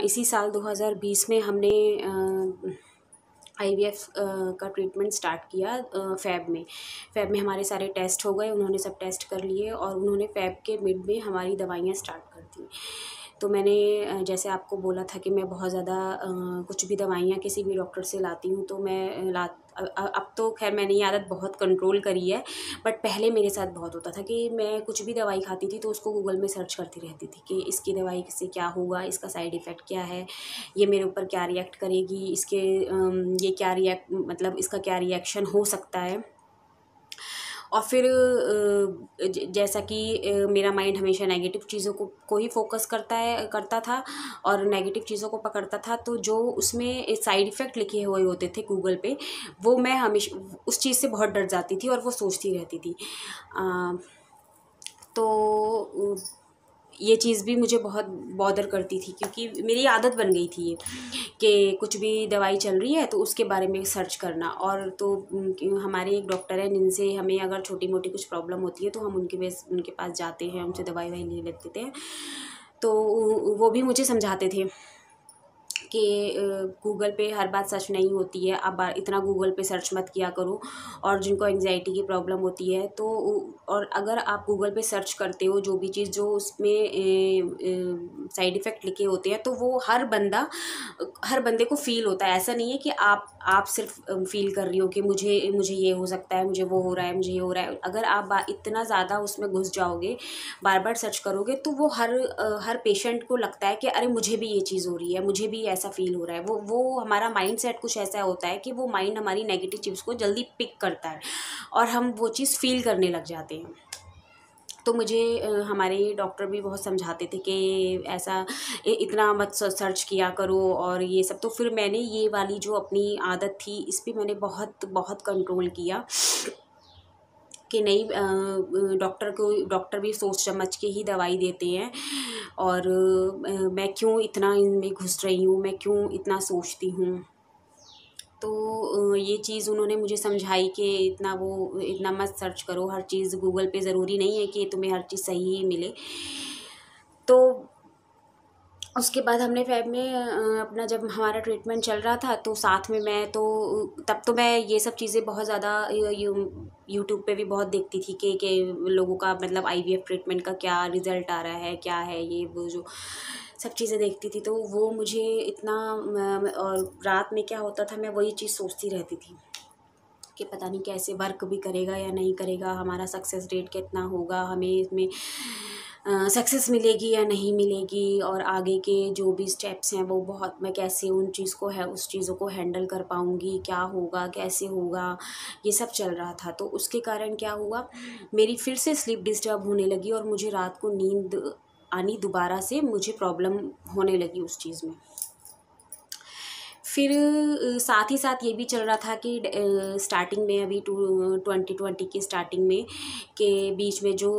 इसी साल 2020 में हमने IVF का ट्रीटमेंट स्टार्ट किया। फ़ेब में हमारे सारे टेस्ट हो गए, उन्होंने सब टेस्ट कर लिए और उन्होंने फ़ेब के मिड में हमारी दवाइयाँ स्टार्ट कर दी। तो मैंने जैसे आपको बोला था कि मैं बहुत ज़्यादा कुछ भी दवाइयाँ किसी भी डॉक्टर से लाती हूँ, तो मैं अब तो खैर मैंने ये आदत बहुत कंट्रोल करी है, बट पहले मेरे साथ बहुत होता था कि मैं कुछ भी दवाई खाती थी तो उसको गूगल में सर्च करती रहती थी कि इसकी दवाई से क्या होगा, इसका साइड इफ़ेक्ट क्या है, ये मेरे ऊपर क्या रिएक्ट करेगी, ये क्या मतलब इसका क्या रिएक्शन हो सकता है। और फिर जैसा कि मेरा माइंड हमेशा नेगेटिव चीज़ों को ही फोकस करता था और नेगेटिव चीज़ों को पकड़ता था, तो जो उसमें साइड इफ़ेक्ट लिखे हुए होते थे गूगल पे, वो मैं हमेशा उस चीज़ से बहुत डर जाती थी और वो सोचती रहती थी। तो ये चीज़ भी मुझे बहुत बॉदर करती थी, क्योंकि मेरी आदत बन गई थी ये कि कुछ भी दवाई चल रही है तो उसके बारे में सर्च करना। और तो हमारे एक डॉक्टर हैं जिनसे हमें अगर छोटी मोटी कुछ प्रॉब्लम होती है तो हम उनके पास जाते हैं, उनसे दवाई ले लेते हैं। तो वो भी मुझे समझाते थे कि गूगल पे हर बात सच नहीं होती है, आप इतना गूगल पे सर्च मत किया करो। और जिनको एंग्जाइटी की प्रॉब्लम होती है तो और अगर आप गूगल पे सर्च करते हो जो भी चीज़ जो उसमें साइड इफ़ेक्ट लिखे होते हैं, तो वो हर बंदे को फ़ील होता है। ऐसा नहीं है कि आप सिर्फ फ़ील कर रही हो कि मुझे ये हो सकता है, मुझे वो हो रहा है, मुझे ये हो रहा है। अगर आप इतना ज़्यादा उसमें घुस जाओगे, बार बार सर्च करोगे, तो वो हर पेशेंट को लगता है कि अरे मुझे भी ये चीज़ हो रही है, मुझे भी ऐसा फील हो रहा है। वो हमारा माइंड सेट कुछ ऐसा होता है कि वो माइंड हमारी नेगेटिव चीज़ को जल्दी पिक करता है और हम वो चीज़ फील करने लग जाते हैं। तो मुझे हमारे डॉक्टर भी बहुत समझाते थे कि ऐसा इतना मत सर्च किया करो और ये सब। तो फिर मैंने ये वाली जो अपनी आदत थी इस पर मैंने बहुत बहुत कंट्रोल किया कि नहीं, डॉक्टर भी सोच समझ के ही दवाई देते हैं। और मैं क्यों इतना इनमें घुस रही हूँ, मैं क्यों इतना सोचती हूँ। तो ये चीज़ उन्होंने मुझे समझाई कि इतना मत सर्च करो, हर चीज़ गूगल पे ज़रूरी नहीं है कि तुम्हें हर चीज़ सही ही मिले। तो उसके बाद हमने फ़ेब में अपना जब हमारा ट्रीटमेंट चल रहा था तो साथ में तब तो मैं ये सब चीज़ें बहुत ज़्यादा यूट्यूब पे भी बहुत देखती थी कि लोगों का मतलब IVF ट्रीटमेंट का क्या रिज़ल्ट आ रहा है, क्या है ये वो जो सब चीज़ें देखती थी। तो वो मुझे इतना और रात में क्या होता था, मैं वही चीज़ सोचती रहती थी कि पता नहीं कैसे वर्क भी करेगा या नहीं करेगा, हमारा सक्सेस रेट कितना होगा, हमें इसमें सक्सेस मिलेगी या नहीं मिलेगी, और आगे के जो भी स्टेप्स हैं वो मैं कैसे उस चीज़ों को हैंडल कर पाऊँगी, क्या होगा, कैसे होगा, ये सब चल रहा था। तो उसके कारण क्या हुआ, मेरी फिर से स्लीप डिस्टर्ब होने लगी और मुझे रात को नींद आनी दोबारा से मुझे प्रॉब्लम होने लगी उस चीज़ में। फिर साथ ही साथ ये भी चल रहा था कि स्टार्टिंग में अभी 2020 की स्टार्टिंग में के बीच में जो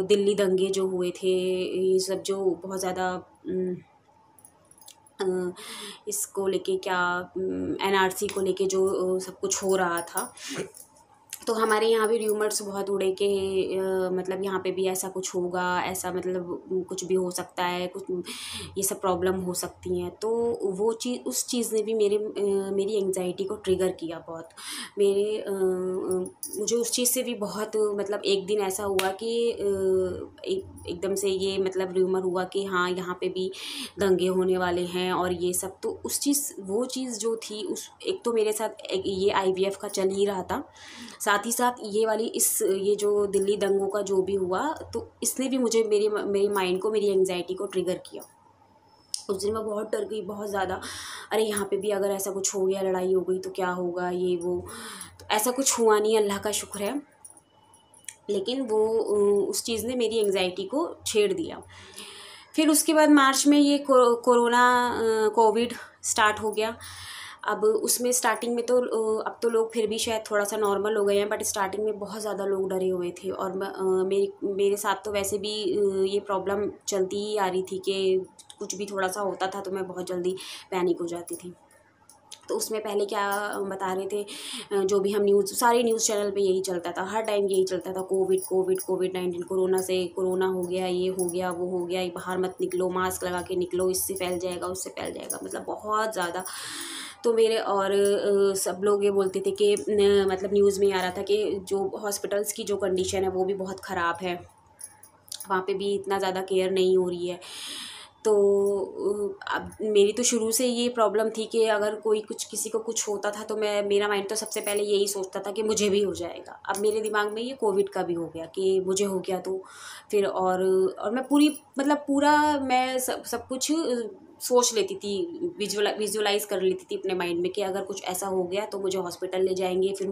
दिल्ली दंगे जो हुए थे, ये सब जो बहुत ज़्यादा इसको लेके क्या NRC को लेके जो सब कुछ हो रहा था, तो हमारे यहाँ भी र्यूमर्स बहुत उड़े कि मतलब यहाँ पे भी ऐसा कुछ होगा, ऐसा मतलब कुछ भी हो सकता है, कुछ ये सब प्रॉब्लम हो सकती हैं। तो उस चीज़ ने भी मेरी एंग्जाइटी को ट्रिगर किया बहुत। मुझे उस चीज़ से भी बहुत मतलब एक दिन ऐसा हुआ कि एकदम से ये मतलब र्यूमर हुआ कि हाँ यहाँ पे भी दंगे होने वाले हैं और ये सब। तो वो चीज़ जो थी एक तो मेरे साथ ये IVF का चल ही रहा था, साथ ही साथ ये जो दिल्ली दंगों का जो भी हुआ, तो इसने भी मुझे मेरी माइंड को, मेरी एंग्जाइटी को ट्रिगर किया। उस दिन मैं बहुत डर गई, बहुत ज़्यादा। अरे यहाँ पे भी अगर ऐसा कुछ हो गया, लड़ाई हो गई तो क्या होगा, ये वो। तो ऐसा कुछ हुआ नहीं, अल्लाह का शुक्र है। लेकिन उस चीज़ ने मेरी एंग्जाइटी को छेड़ दिया। फिर उसके बाद मार्च में ये कोविड स्टार्ट हो गया। अब उसमें स्टार्टिंग में तो अब तो लोग फिर भी शायद थोड़ा सा नॉर्मल हो गए हैं, बट स्टार्टिंग में बहुत ज़्यादा लोग डरे हुए थे। और मेरे साथ तो वैसे भी ये प्रॉब्लम चलती ही आ रही थी कि कुछ भी थोड़ा सा होता था तो मैं बहुत जल्दी पैनिक हो जाती थी। तो उसमें पहले क्या बता रहे थे, जो भी हम न्यूज़, सारे न्यूज़ चैनल पे यही चलता था, हर टाइम यही चलता था, कोविड-19, कोरोना से, कोरोना हो गया, ये हो गया, वो हो गया, बाहर मत निकलो, मास्क लगा के निकलो, इससे फैल जाएगा, उससे फैल जाएगा, मतलब बहुत ज़्यादा। तो मेरे और सब लोग ये बोलते थे कि मतलब न्यूज़ में आ रहा था कि जो हॉस्पिटल्स की जो कंडीशन है वो भी बहुत ख़राब है, वहाँ पे भी इतना ज़्यादा केयर नहीं हो रही है। तो अब मेरी तो शुरू से ये प्रॉब्लम थी कि अगर कोई किसी को कुछ होता था तो मेरा माइंड तो सबसे पहले यही सोचता था कि मुझे भी हो जाएगा। अब मेरे दिमाग में ये कोविड का भी हो गया कि मुझे हो गया तो फिर और मैं पूरा मैं सब कुछ सोच लेती थी, विजुअलाइज कर लेती थी अपने माइंड में कि अगर कुछ ऐसा हो गया तो मुझे हॉस्पिटल ले जाएंगे, फिर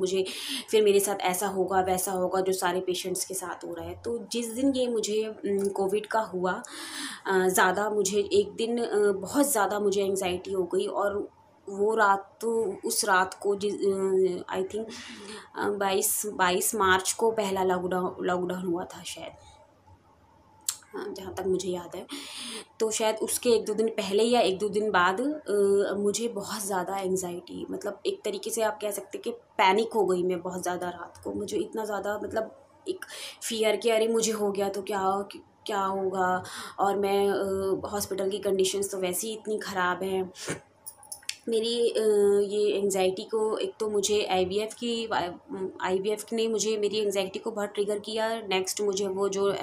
मेरे साथ ऐसा होगा वैसा होगा जो सारे पेशेंट्स के साथ हो रहा है। तो जिस दिन ये मुझे कोविड का हुआ, ज़्यादा मुझे एक दिन बहुत ज़्यादा मुझे एंग्जाइटी हो गई, और वो रात तो उस रात को आई थिंक 22 मार्च को पहला लॉकडाउन हुआ था शायद, हाँ जहाँ तक मुझे याद है। तो शायद उसके 1-2 दिन पहले या 1-2 दिन बाद मुझे बहुत ज़्यादा एंग्जाइटी, मतलब एक तरीके से आप कह सकते कि पैनिक हो गई मैं बहुत ज़्यादा रात को। मुझे इतना ज़्यादा मतलब एक फ़ियर कि अरे मुझे हो गया तो क्या होगा, और मैं हॉस्पिटल की कंडीशंस तो वैसे ही इतनी ख़राब हैं। मेरी ये एंग्जाइटी को, एक तो मुझे आईवीएफ ने मुझे मेरी एंग्जाइटी को बहुत ट्रिगर किया। नेक्स्ट मुझे वो जो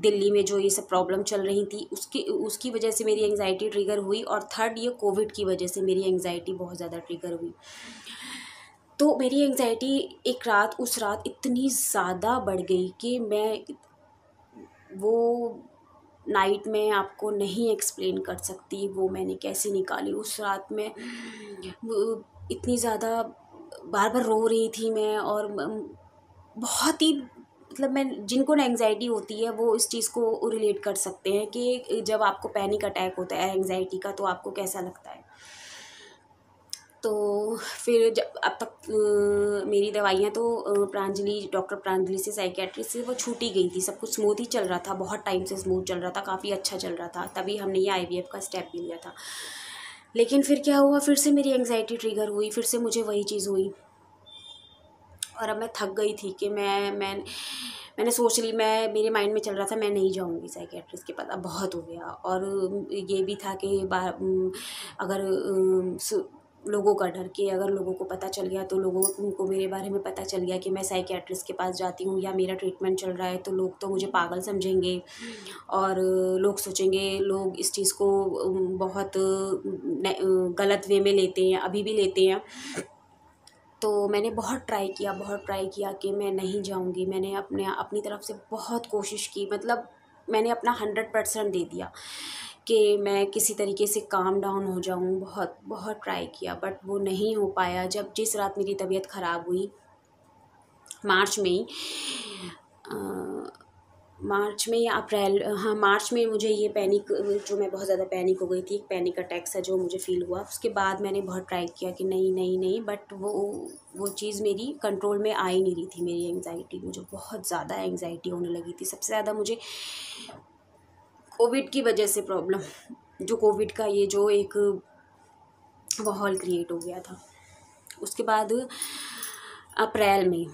दिल्ली में जो ये सब प्रॉब्लम चल रही थी उसकी वजह से मेरी एंग्जाइटी ट्रिगर हुई, और थर्ड ये कोविड की वजह से मेरी एंग्जाइटी बहुत ज़्यादा ट्रिगर हुई। तो मेरी एंग्जाइटी उस रात इतनी ज़्यादा बढ़ गई कि मैं वो नाइट में आपको नहीं एक्सप्लेन कर सकती वो मैंने कैसे निकाली। उस रात में इतनी ज़्यादा बार बार रो रही थी मैं, और बहुत ही मतलब मैं, जिनको ना एंग्जाइटी होती है वो इस चीज़ को रिलेट कर सकते हैं कि जब आपको पैनिक अटैक होता है एंग्जाइटी का तो आपको कैसा लगता है। तो फिर जब अब तक मेरी दवाइयाँ तो डॉक्टर प्रांजलि से, साइकेट्रिस्ट से वो छूट ही गई थी, सब कुछ स्मूथ ही चल रहा था, बहुत टाइम से स्मूथ चल रहा था, काफ़ी अच्छा चल रहा था, तभी हमने ये आईवीएफ का स्टेप भी लिया था। लेकिन फिर क्या हुआ, फिर से मेरी एंग्जाइटी ट्रिगर हुई, फिर से मुझे वही चीज़ हुई, और अब मैं थक गई थी कि मैंने सोच ली, मेरे माइंड में चल रहा था मैं नहीं जाऊंगी साइकेट्रिस्ट के पास, अब बहुत हो गया। और ये भी था कि अगर लोगों का डर कि अगर लोगों को पता चल गया तो उनको मेरे बारे में पता चल गया कि मैं साइकेट्रिस्ट के पास जाती हूँ या मेरा ट्रीटमेंट चल रहा है, तो लोग तो मुझे पागल समझेंगे, और लोग सोचेंगे, लोग इस चीज़ को बहुत गलत वे में लेते हैं, अभी भी लेते हैं। तो मैंने बहुत ट्राई किया कि मैं नहीं जाऊंगी। मैंने अपनी तरफ से बहुत कोशिश की, मतलब मैंने अपना 100% दे दिया कि मैं किसी तरीके से काम डाउन हो जाऊं। बहुत बहुत ट्राई किया, बट वो नहीं हो पाया। जिस रात मेरी तबीयत ख़राब हुई मार्च में या अप्रैल, हाँ मार्च में, मुझे ये पैनिक, जो मैं बहुत ज़्यादा पैनिक हो गई थी, पैनिक अटैक सा जो मुझे फ़ील हुआ, उसके बाद मैंने बहुत ट्राई किया कि नहीं, बट वो चीज़ मेरी कंट्रोल में आ ही नहीं रही थी। मेरी एंग्जाइटी, मुझे बहुत ज़्यादा एंग्जाइटी होने लगी थी। सबसे ज़्यादा मुझे कोविड की वजह से प्रॉब्लम, जो कोविड का ये जो एक माहौल क्रिएट हो गया था। उसके बाद अप्रैल में,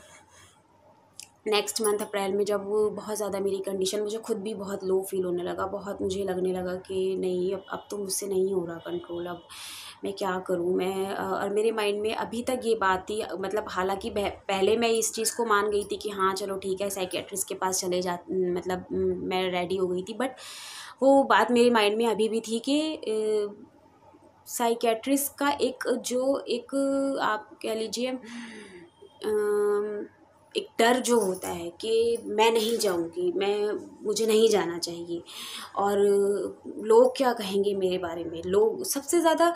नेक्स्ट मंथ अप्रैल में, जब वो बहुत ज़्यादा मेरी कंडीशन, मुझे खुद भी बहुत लो फील होने लगा, बहुत मुझे लगने लगा कि नहीं, अब तो मुझसे नहीं हो रहा कंट्रोल, अब मैं क्या करूं। और मेरे माइंड में अभी तक ये बात थी, मतलब हालांकि पहले मैं इस चीज़ को मान गई थी कि हाँ चलो ठीक है साइकेट्रिस्ट के पास चले जा, मतलब मैं रेडी हो गई थी, बट वो बात मेरे माइंड में अभी भी थी कि साइकेट्रिस्ट का एक आप कह लीजिए एक डर जो होता है कि मैं नहीं जाऊंगी, मुझे नहीं जाना चाहिए, और लोग क्या कहेंगे मेरे बारे में। लोग सबसे ज़्यादा,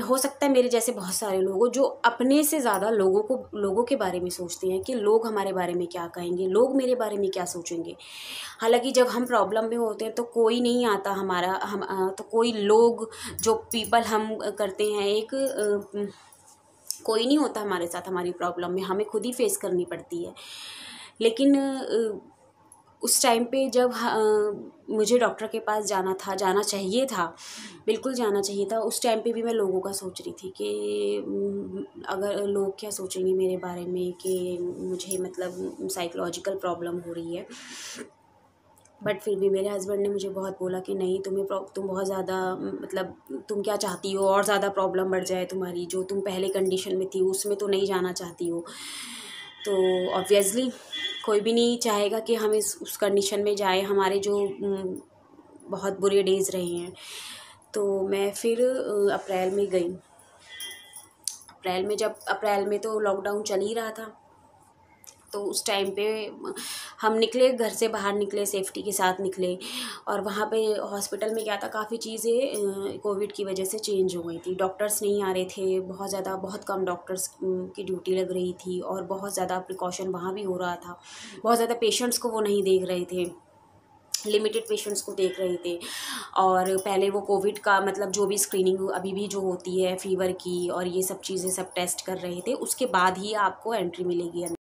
हो सकता है मेरे जैसे बहुत सारे लोग जो अपने से ज़्यादा लोगों के बारे में सोचते हैं कि लोग हमारे बारे में क्या कहेंगे, लोग मेरे बारे में क्या सोचेंगे। हालांकि जब हम प्रॉब्लम में होते हैं तो कोई नहीं आता तो कोई लोग जो पीपल हम करते हैं, कोई नहीं होता हमारे साथ हमारी प्रॉब्लम में, हमें खुद ही फेस करनी पड़ती है। लेकिन उस टाइम पे जब मुझे डॉक्टर के पास जाना चाहिए था, बिल्कुल जाना चाहिए था, उस टाइम पे भी मैं लोगों का सोच रही थी कि अगर लोग क्या सोचेंगे मेरे बारे में कि मुझे मतलब साइकोलॉजिकल प्रॉब्लम हो रही है। बट फिर भी मेरे हस्बैंड ने मुझे बहुत बोला कि नहीं, तुम बहुत ज़्यादा मतलब तुम क्या चाहती हो, और ज़्यादा प्रॉब्लम बढ़ जाए तुम्हारी, जो तुम पहले कंडीशन में थी उसमें तो नहीं जाना चाहती हो। तो ऑब्वियसली कोई भी नहीं चाहेगा कि हम उस कंडीशन में जाए, हमारे जो बहुत बुरे डेज़ रहे हैं। तो मैं फिर अप्रैल में गई। अप्रैल में तो लॉकडाउन चल ही रहा था, तो उस टाइम पे हम निकले, घर से बाहर निकले, सेफ्टी के साथ निकले। और वहाँ पे हॉस्पिटल में क्या था, काफ़ी चीज़ें कोविड की वजह से चेंज हो गई थी। डॉक्टर्स नहीं आ रहे थे, बहुत कम डॉक्टर्स की ड्यूटी लग रही थी, और बहुत ज़्यादा प्रिकॉशन वहाँ भी हो रहा था। बहुत ज़्यादा पेशेंट्स को वो नहीं देख रहे थे, लिमिटेड पेशेंट्स को देख रहे थे। और पहले वो कोविड का मतलब जो भी स्क्रीनिंग अभी भी जो होती है फीवर की और ये सब चीज़ें सब टेस्ट कर रहे थे, उसके बाद ही आपको एंट्री मिलेगी।